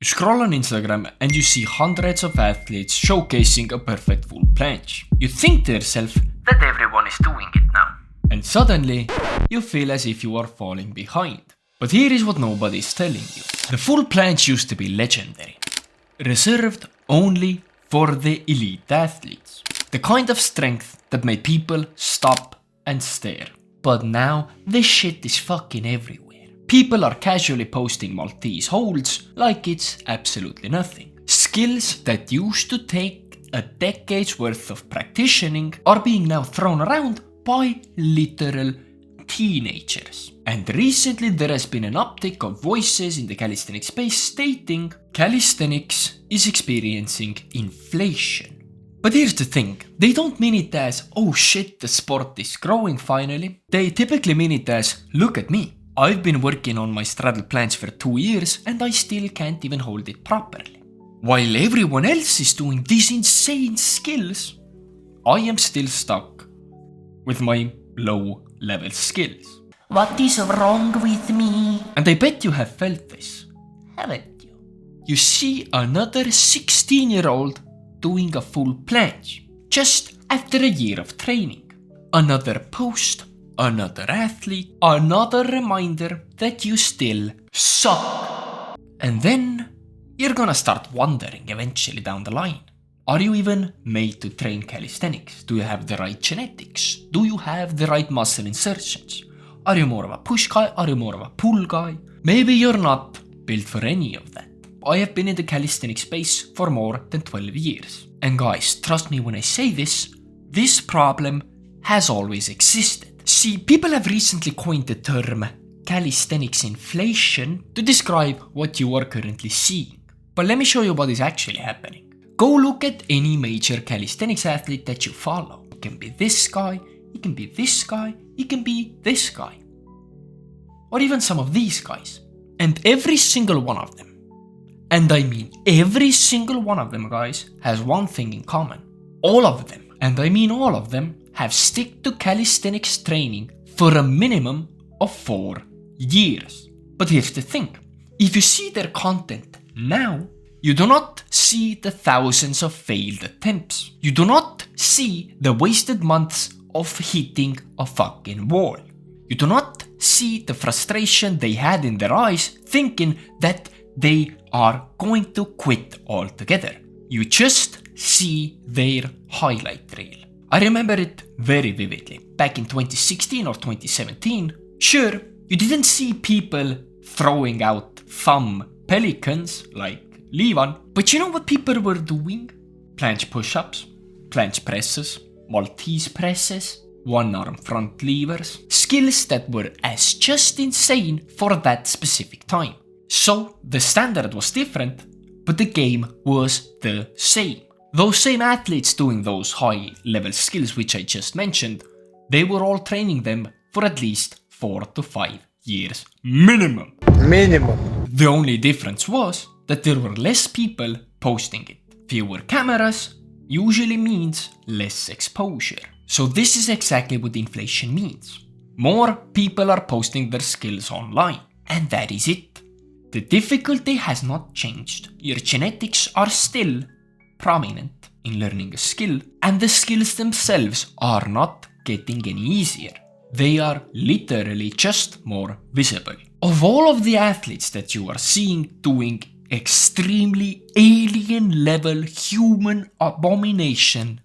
You scroll on Instagram and you see hundreds of athletes showcasing a perfect full planche. You think to yourself that everyone is doing it now. And suddenly, you feel as if you are falling behind. But here is what nobody is telling you. The full planche used to be legendary. Reserved only for the elite athletes. The kind of strength that made people stop and stare. But now, this shit is fucking everywhere. People are casually posting Maltese holds like it's absolutely nothing. Skills that used to take a decade's worth of practicing are being now thrown around by literal teenagers. And recently there has been an uptick of voices in the calisthenics space stating calisthenics is experiencing inflation. But here's the thing, they don't mean it as, oh shit, the sport is growing finally. They typically mean it as, look at me. I've been working on my straddle planche for 2 years and I still can't even hold it properly. While everyone else is doing these insane skills, I am still stuck with my low level skills. What is wrong with me? And I bet you have felt this, Haven't you? You see another 16-year-old doing a full planche just after a year of training. Another post, another athlete, another reminder that you still suck. And then you're gonna start wondering eventually down the line. Are you even made to train calisthenics? Do you have the right genetics? Do you have the right muscle insertions? Are you more of a push guy? Are you more of a pull guy? Maybe you're not built for any of that. I have been in the calisthenics space for more than 12 years. And guys, trust me when I say this problem has always existed. See, people have recently coined the term calisthenics inflation to describe what you are currently seeing. But let me show you what is actually happening. Go look at any major calisthenics athlete that you follow. It can be this guy, it can be this guy, it can be this guy. Or even some of these guys. And every single one of them, and I mean every single one of them, guys, has one thing in common. All of them, and I mean all of them, have stick to calisthenics training for a minimum of 4 years. But here's the thing, if you see their content now, you do not see the thousands of failed attempts. You do not see the wasted months of hitting a fucking wall. You do not see the frustration they had in their eyes thinking that they are going to quit altogether. You just see their highlight reel. I remember it very vividly. Back in 2016 or 2017, sure, you didn't see people throwing out thumb pelicans like Levan, but you know what people were doing? Planche push-ups, planche presses, Maltese presses, one-arm front levers, skills that were as just insane for that specific time. So the standard was different, but the game was the same. Those same athletes doing those high-level skills which I just mentioned, they were all training them for at least 4 to 5 years minimum. The only difference was that there were less people posting it. Fewer cameras usually means less exposure. So this is exactly what inflation means. More people are posting their skills online, and that is it. The difficulty has not changed. Your genetics are still prominent in learning a skill, and the skills themselves are not getting any easier. They are literally just more visible. Of all of the athletes that you are seeing doing extremely alien level human abomination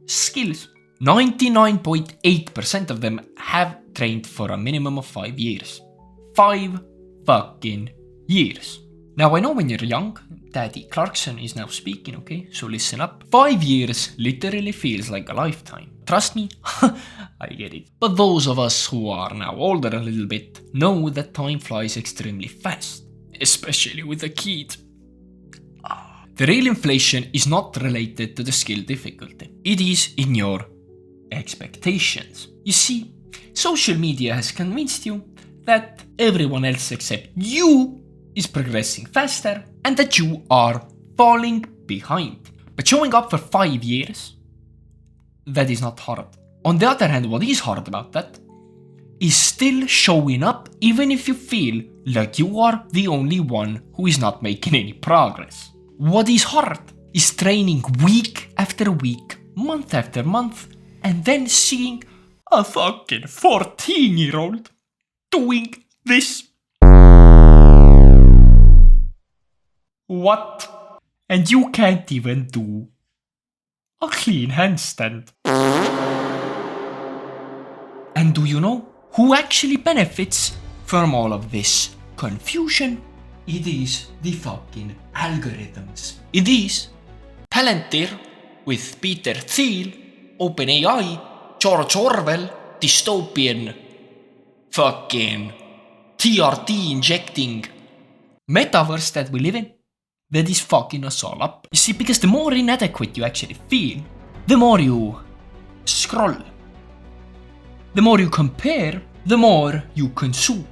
skills, 99.8% of them have trained for a minimum of 5 years. 5 fucking years. Now I know when you're young, Daddy Clarkson is now speaking, okay? So listen up. 5 years literally feels like a lifetime. Trust me, I get it. But those of us who are now older a little bit know that time flies extremely fast. Especially with a kid. The real inflation is not related to the skill difficulty. It is in your expectations. You see, social media has convinced you that everyone else except you is progressing faster and that you are falling behind. But showing up for 5 years, that is not hard. On the other hand, what is hard about that is still showing up even if you feel like you are the only one who is not making any progress. What is hard is training week after week, month after month, and then seeing a fucking 14-year-old doing this. What? And you can't even do a clean handstand. And do you know who actually benefits from all of this confusion? It is the fucking algorithms. It is Palantir with Peter Thiel, OpenAI, George Orwell, dystopian fucking TRT injecting metaverse that we live in that is fucking us all up. You see, because the more inadequate you actually feel, the more you scroll. The more you compare, the more you consume.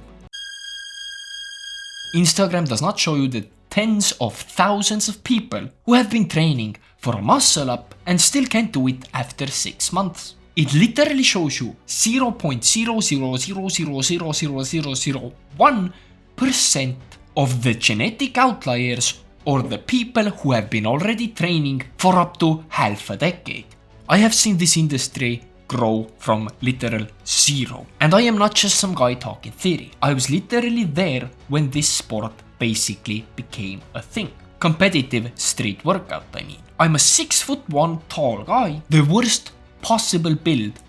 Instagram does not show you the tens of thousands of people who have been training for a muscle up and still can't do it after 6 months. It literally shows you 0.000000001% of the genetic outliers or the people who have been already training for up to half a decade. I have seen this industry grow from literal zero. And I am not just some guy talking theory. I was literally there when this sport basically became a thing. Competitive street workout, I mean. I'm a 6'1" tall guy, the worst possible build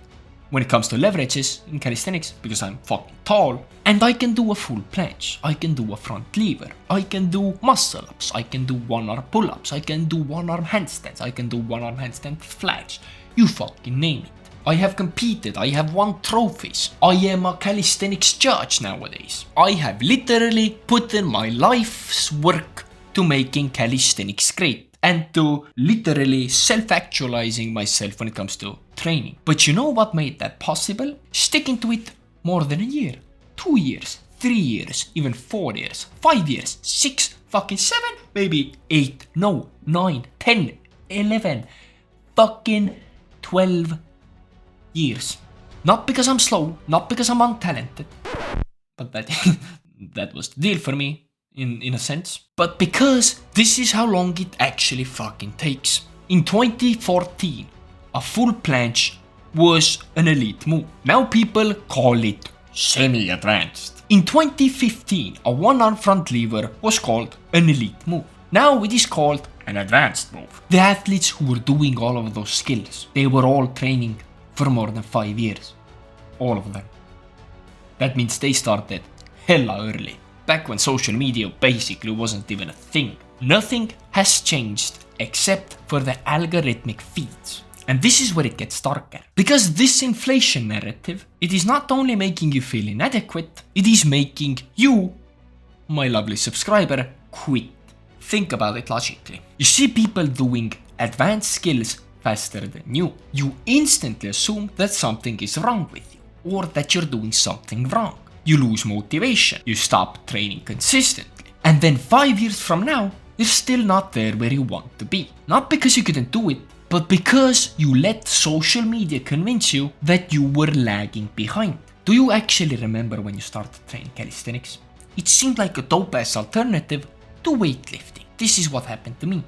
when it comes to leverages in calisthenics because I'm fucking tall, and I can do a full planche, I can do a front lever, I can do muscle ups, I can do one arm pull ups, I can do one arm handstands, I can do one arm handstand flash, you fucking name it. I have competed, I have won trophies, I am a calisthenics judge nowadays. I have literally put in my life's work to making calisthenics great and to literally self-actualizing myself when it comes to training. But you know what made that possible? Sticking to it more than a year, 2 years, 3 years, even 4 years, 5 years, 6, fucking 7, maybe 8, no, 9, 10, 11, fucking 12 years. Not because I'm slow, not because I'm untalented, but that was the deal for me in a sense, but because this is how long it actually fucking takes. In 2014, a full planche was an elite move. Now people call it semi-advanced. In 2015, a one-arm front lever was called an elite move. Now it is called an advanced move. The athletes who were doing all of those skills, they were all training for more than 5 years. All of them. That means they started hella early. Back when social media basically wasn't even a thing. Nothing has changed except for the algorithmic feeds. And this is where it gets darker. Because this inflation narrative, it is not only making you feel inadequate, it is making you, my lovely subscriber, quit. Think about it logically. You see people doing advanced skills faster than you. You instantly assume that something is wrong with you, or that you're doing something wrong. You lose motivation, you stop training consistently, and then 5 years from now, you're still not there where you want to be. Not because you couldn't do it, but because you let social media convince you that you were lagging behind. Do you actually remember when you started training calisthenics? It seemed like a dope-ass alternative to weightlifting. This is what happened to me.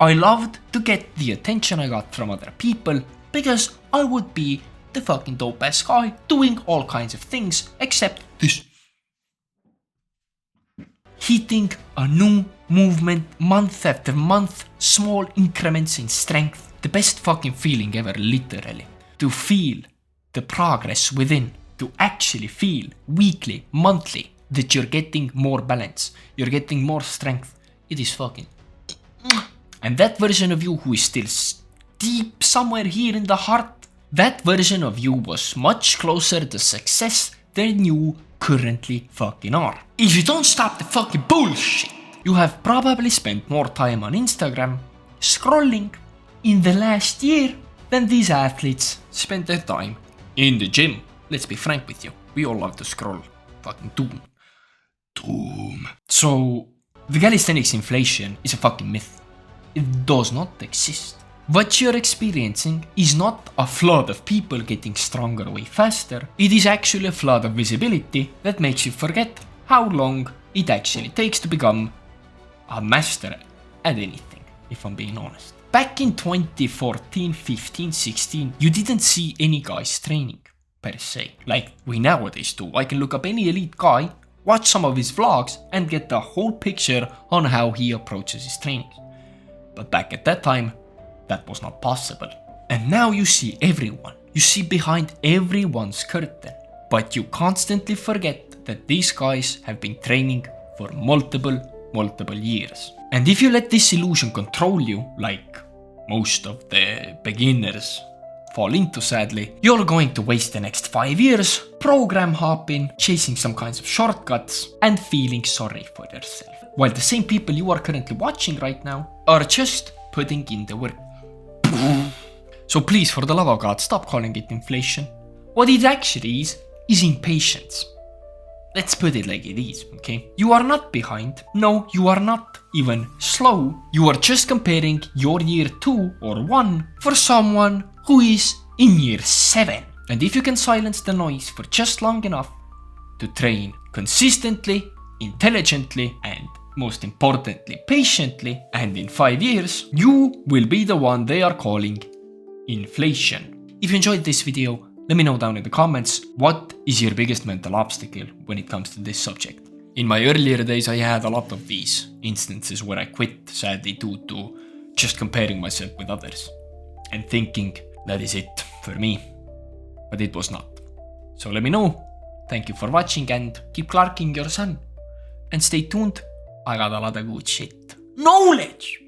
I loved to get the attention I got from other people because I would be the fucking dope-ass guy doing all kinds of things except this. Hitting a new movement month after month, small increments in strength. The best fucking feeling ever, literally. To feel the progress within. To actually feel weekly, monthly that you're getting more balance. You're getting more strength. It is fucking... And that version of you who is still deep somewhere here in the heart, that version of you was much closer to success than you currently fucking are. If you don't stop the fucking bullshit, you have probably spent more time on Instagram scrolling in the last year than these athletes spent their time in the gym. Let's be frank with you, we all love to scroll. Fucking doom. So, the calisthenics inflation is a fucking myth. It does not exist. What you're experiencing is not a flood of people getting stronger way faster. It is actually a flood of visibility that makes you forget how long it actually takes to become a master at anything, if I'm being honest. Back in 2014, 15, 16, you didn't see any guys training per se, like we nowadays do. I can look up any elite guy, watch some of his vlogs, and get the whole picture on how he approaches his trainings. But back at that time, that was not possible. And now you see everyone. You see behind everyone's curtain. But you constantly forget that these guys have been training for multiple years. And if you let this illusion control you, like most of the beginners fall into sadly, you're going to waste the next 5 years program hopping, chasing some kinds of shortcuts, and feeling sorry for yourself. While the same people you are currently watching right now are just putting in the work. So please, for the love of God, stop calling it inflation. What it actually is impatience. Let's put it like it is, okay? You are not behind. No, you are not even slow. You are just comparing your year 2 or 1 for someone who is in year 7. And if you can silence the noise for just long enough to train consistently, intelligently, and most importantly, patiently, and in 5 years, you will be the one they are calling inflation. If you enjoyed this video, let me know down in the comments, what is your biggest mental obstacle when it comes to this subject? In my earlier days, I had a lot of these instances where I quit, sadly, due to just comparing myself with others and thinking that is it for me, but it was not. So let me know. Thank you for watching and keep clarking your sun. And stay tuned, I got a lot of good shit. Knowledge!